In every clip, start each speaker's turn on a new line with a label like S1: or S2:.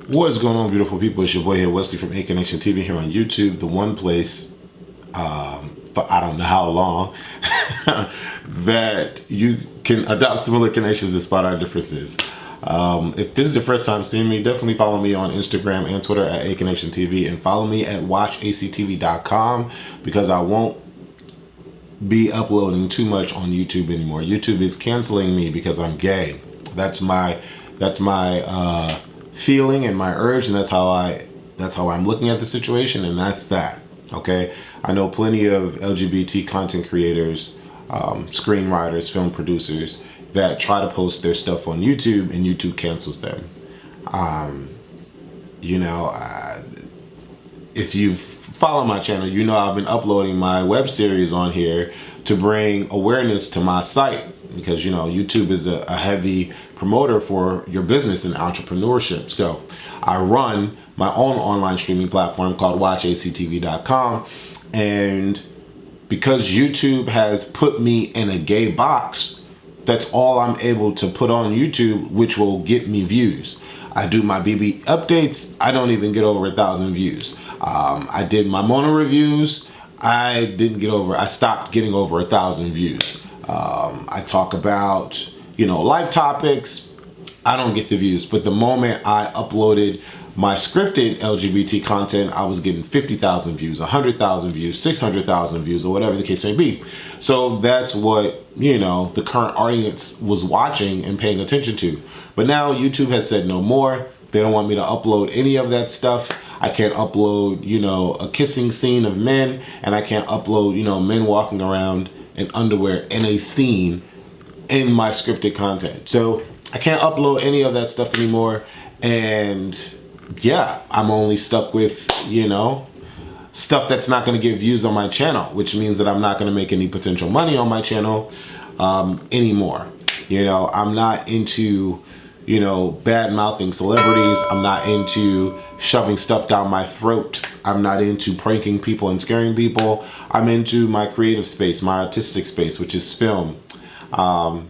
S1: What's going on, beautiful people? It's your boy here, Wesley from A Connection TV here on YouTube, the one place for I don't know how long that you can adopt similar connections despite our differences. If this is your first time seeing me, definitely follow me on Instagram and Twitter at A Connection TV, and follow me at watchactv.com because I won't be uploading too much on YouTube anymore. YouTube is canceling me because I'm gay. That's my feeling and my urge, and that's how I'm looking at the situation, and that's that. Okay, I know plenty of LGBT content creators, screenwriters, film producers that try to post their stuff on YouTube and YouTube cancels them. If you've followed my channel, you know I've been uploading my web series on here to bring awareness to my site, because YouTube is a heavy promoter for your business and entrepreneurship. So I run my own online streaming platform called watchactv.com, and because YouTube has put me in a gay box, that's all I'm able to put on YouTube, which will get me views. I do my BB updates, I don't even get over 1,000 views. I did my Mona reviews, I stopped getting over 1,000 views. I talk about, life topics, I don't get the views. But the moment I uploaded my scripted LGBT content, I was getting 50,000 views, 100,000 views, 600,000 views, or whatever the case may be. So that's what, the current audience was watching and paying attention to. But now YouTube has said no more. They don't want me to upload any of that stuff. I can't upload, a kissing scene of men, and I can't upload, men walking around in underwear in a scene in my scripted content. So I can't upload any of that stuff anymore. And yeah, I'm only stuck with, stuff that's not going to get views on my channel, which means that I'm not going to make any potential money on my channel anymore. I'm not into, bad mouthing celebrities. I'm not into shoving stuff down my throat. I'm not into pranking people and scaring people. I'm into my creative space, my artistic space, which is film. But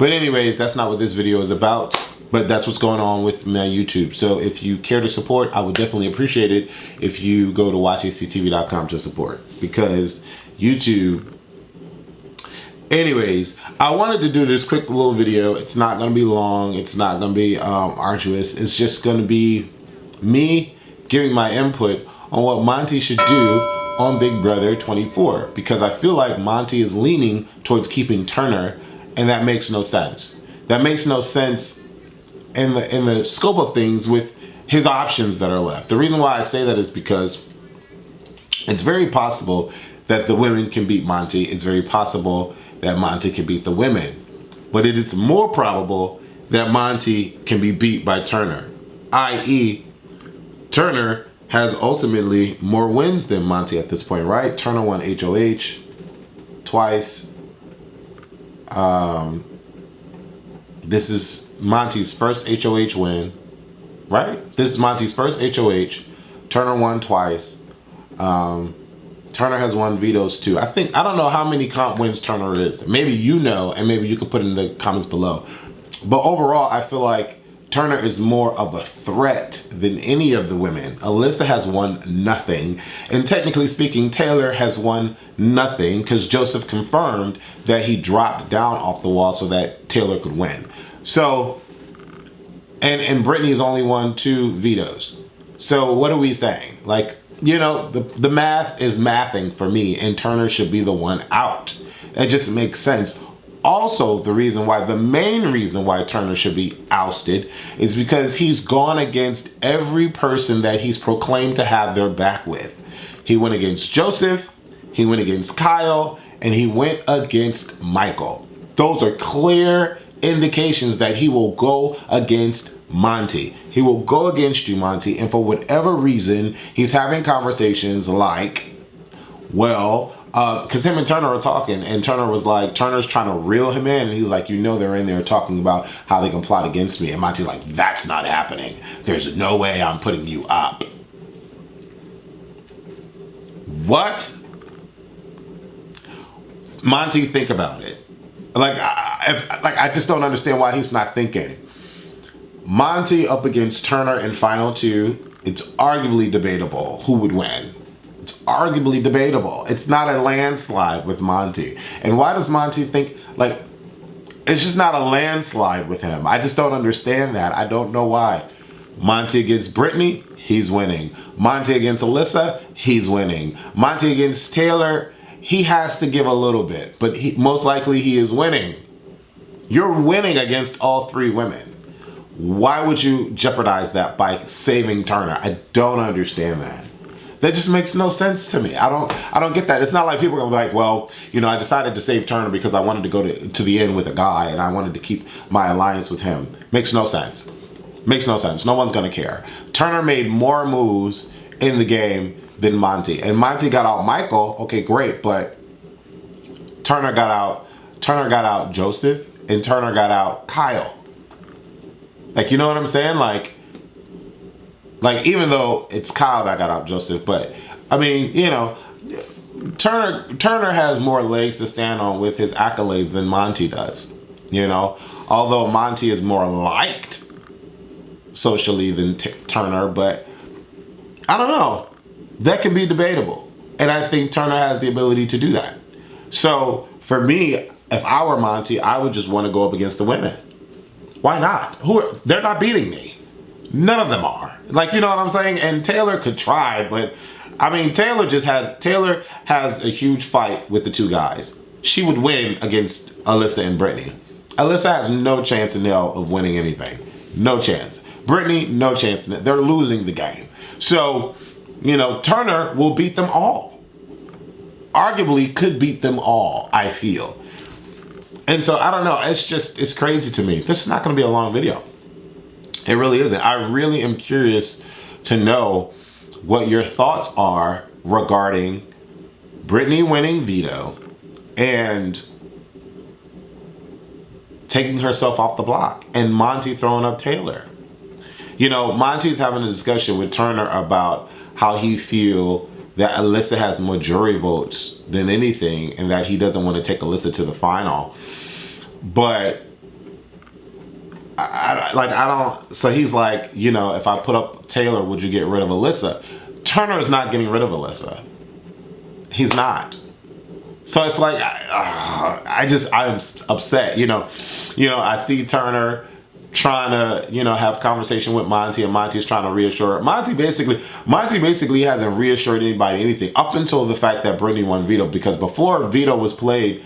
S1: anyways, that's not what this video is about. But that's what's going on with my YouTube. So if you care to support, I would definitely appreciate it if you go to watchactv.com to support, because YouTube. Anyways, I wanted to do this quick little video. It's not going to be long. It's not going to be arduous. It's just going to be me giving my input on what Monte should do on Big Brother 24, because I feel like Monte is leaning towards keeping Turner, and that makes no sense. That makes no sense in the scope of things with his options that are left. The reason why I say that is because it's very possible that the women can beat Monte. It's very possible that Monte can beat the women. But it is more probable that Monte can be beat by Turner, i.e. Turner has ultimately more wins than Monte at this point, right? Turner won HOH twice. This is Monte's first HOH win, right? This is Monte's first HOH. Turner won twice. Turner has won vetoes too. I don't know how many comp wins Turner is. Maybe you know, and maybe you could put it in the comments below. But overall, I feel like Turner is more of a threat than any of the women. Alyssa has won nothing. And technically speaking, Taylor has won nothing because Joseph confirmed that he dropped down off the wall so that Taylor could win. So, and Brittany's only won 2 vetoes. So what are we saying? Like, the math is mathing for me, and Turner should be the one out. That just makes sense. Also, the main reason why Turner should be ousted is because he's gone against every person that he's proclaimed to have their back with. He went against Joseph, he went against Kyle, and he went against Michael. Those are clear indications that he will go against Monte. He will go against you, Monte, and for whatever reason, he's having conversations like, because him and Turner are talking, and Turner was like, Turner's trying to reel him in, and he's like, they're in there talking about how they can plot against me, and Monte's like, that's not happening. There's no way I'm putting you up. What? Monte, think about it. I just don't understand why he's not thinking. Monte up against Turner in final two. It's arguably debatable who would win. It's arguably debatable. It's not a landslide with Monte. And why does Monte think, like, it's just not a landslide with him? I just don't understand that. I don't know why. Monte against Brittany, he's winning. Monte against Alyssa, he's winning. Monte against Taylor, he has to give a little bit, but most likely he is winning. You're winning against all three women. Why would you jeopardize that by saving Turner? I don't understand that. That just makes no sense to me. I don't get that. It's not like people are gonna be like, well, you know, I decided to save Turner because I wanted to go to the end with a guy and I wanted to keep my alliance with him. Makes no sense. Makes no sense. No one's gonna care. Turner made more moves in the game than Monte. And Monte got out Michael, okay, great, but Turner got out Joseph, and Turner got out Kyle. Like, you know what I'm saying? Like even though it's Kyle that got out Joseph, but I mean, you know, Turner has more legs to stand on with his accolades than Monte does. You know, although Monte is more liked socially than Turner, but I don't know. That can be debatable, and I think Turner has the ability to do that. So for me, if I were Monte, I would just want to go up against the women. Why not? They're not beating me. None of them are. Like, you know what I'm saying? And Taylor could try, but I mean, Taylor has a huge fight with the two guys. She would win against Alyssa and Brittany. Alyssa has no chance in hell of winning anything. No chance. Brittany, no chance. They're losing the game. So, you know, Turner will beat them all. Arguably could beat them all, I feel. And so, I don't know. It's crazy to me. This is not going to be a long video. It really isn't. I really am curious to know what your thoughts are regarding Brittany winning veto and taking herself off the block and Monte throwing up Taylor. You know, Monte's having a discussion with Turner about how he feel that Alyssa has more jury votes than anything and that he doesn't want to take Alyssa to the final. But I don't, so he's like, you know, if I put up Taylor, would you get rid of Alyssa? Turner is not getting rid of Alyssa. He's not. So it's like, I'm upset, you know, I see Turner trying to, you know, have conversation with Monte, and Monte's trying to reassure her. Monte basically hasn't reassured anybody anything up until the fact that Brittany won veto, because before veto was played,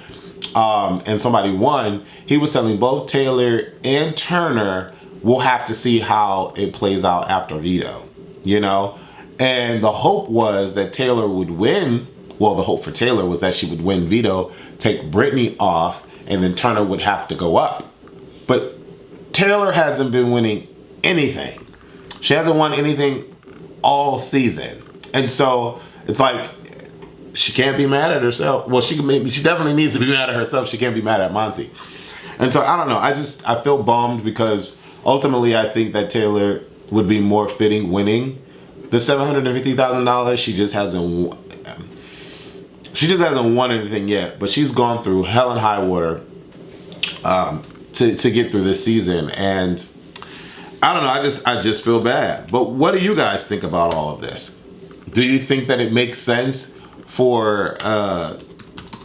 S1: and somebody won, he was telling both Taylor and Turner, we'll have to see how it plays out after veto, you know? And the hope was that Taylor would win. Well, the hope for Taylor was that she would win veto, take Brittany off, and then Turner would have to go up. But Taylor hasn't been winning anything. She hasn't won anything all season. And so it's like, she can't be mad at herself. Well, she definitely needs to be mad at herself. She can't be mad at Monte. And so I don't know. I feel bummed because ultimately I think that Taylor would be more fitting winning the $750,000. She just hasn't won anything yet. But she's gone through hell and high water to get through this season. And I don't know. I just feel bad. But what do you guys think about all of this? Do you think that it makes sense for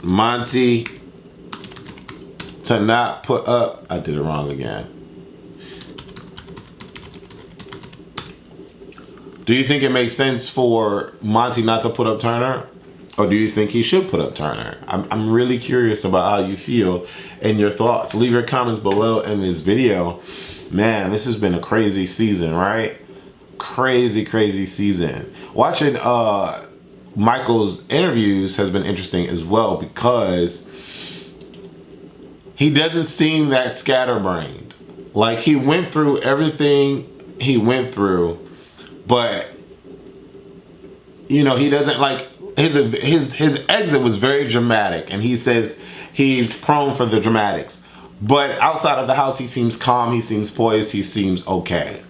S1: Monte to not put up, I did it wrong again. Do you think it makes sense for Monte not to put up Turner? Or do you think he should put up Turner? I'm really curious about how you feel and your thoughts. Leave your comments below in this video. Man, this has been a crazy season, right? Crazy, crazy season. Watching Michael's interviews has been interesting as well because he doesn't seem that scatterbrained. Like, he went through everything he went through, but you know, he doesn't, like, his exit was very dramatic, and he says he's prone for the dramatics. But outside of the house, he seems calm, he seems poised, he seems okay.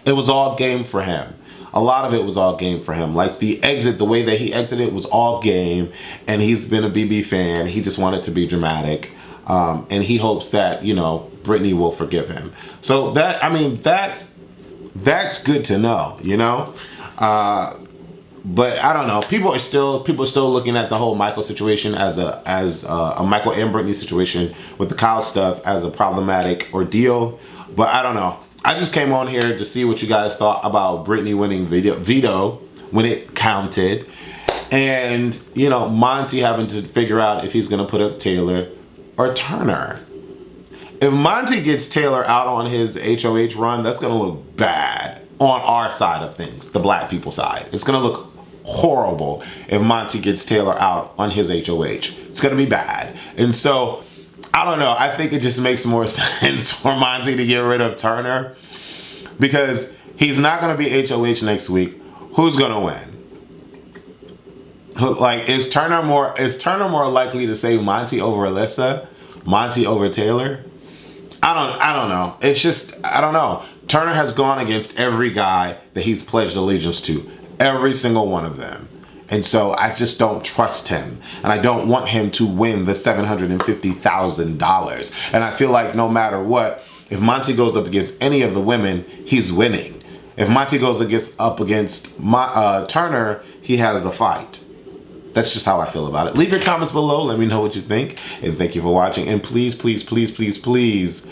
S1: It was all game for him. A lot of it was all game for him. Like the exit, the way that he exited was all game, and he's been a BB fan. He just wanted to be dramatic. And he hopes that, you know, Britney will forgive him. So that, I mean, that's good to know, you know? But I don't know. People are still looking at the whole Michael situation as a Michael and Britney situation with the Kyle stuff as a problematic ordeal. But I don't know. I just came on here to see what you guys thought about Britney winning veto when it counted, and you know, Monte having to figure out if he's gonna put up Taylor or Turner. If Monte gets Taylor out on his HOH run, that's gonna look bad on our side of things, the black people side. It's gonna look horrible if Monte gets Taylor out on his HOH. It's gonna be bad. And so, I don't know, I think it just makes more sense for Monte to get rid of Turner, because he's not gonna be HOH next week. Who's gonna win? Like, is Turner more likely to save Monte over Alyssa? Monte over Taylor? I don't know. It's just, I don't know. Turner has gone against every guy that he's pledged allegiance to. Every single one of them. And so I just don't trust him. And I don't want him to win the $750,000. And I feel like no matter what, if Monte goes up against any of the women, he's winning. If Monte goes up against Turner, he has the fight. That's just how I feel about it. Leave your comments below. Let me know what you think. And thank you for watching. And please, please, please, please, please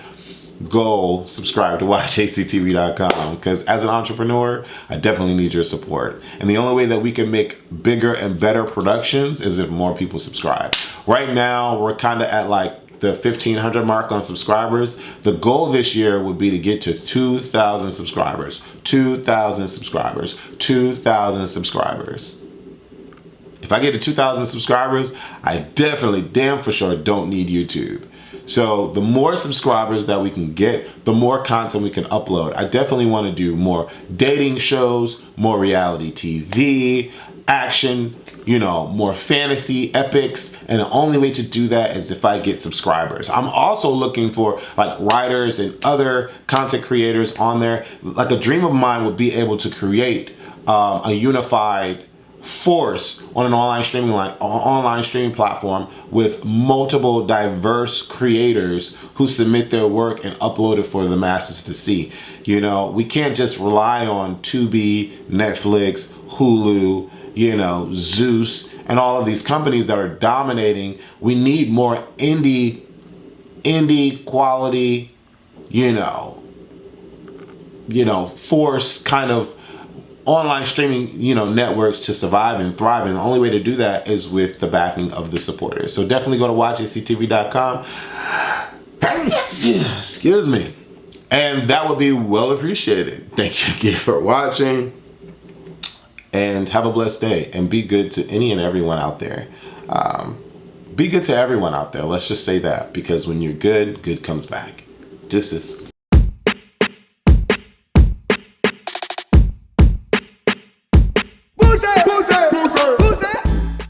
S1: go subscribe to watchactv.com, because as an entrepreneur, I definitely need your support. And the only way that we can make bigger and better productions is if more people subscribe. Right now, we're kind of at like the 1,500 mark on subscribers. The goal this year would be to get to 2,000 subscribers. 2,000 subscribers. 2,000 subscribers. If I get to 2,000 subscribers, I definitely, damn for sure, don't need YouTube. So the more subscribers that we can get, the more content we can upload. I definitely want to do more dating shows, more reality TV, action, you know, more fantasy epics. And the only way to do that is if I get subscribers. I'm also looking for like writers and other content creators on there. Like, a dream of mine would be able to create a unified force on an online streaming platform with multiple diverse creators who submit their work and upload it for the masses to see. You know, we can't just rely on Tubi, Netflix, Hulu, you know, Zeus, and all of these companies that are dominating. We need more indie quality, you know, force kind of online streaming, you know, networks to survive and thrive. And the only way to do that is with the backing of the supporters. So definitely go to watchactv.com. Excuse me. And that would be well appreciated. Thank you again for watching. And have a blessed day. And be good to any and everyone out there. Be good to everyone out there. Let's just say that. Because when you're good, good comes back. Deuces.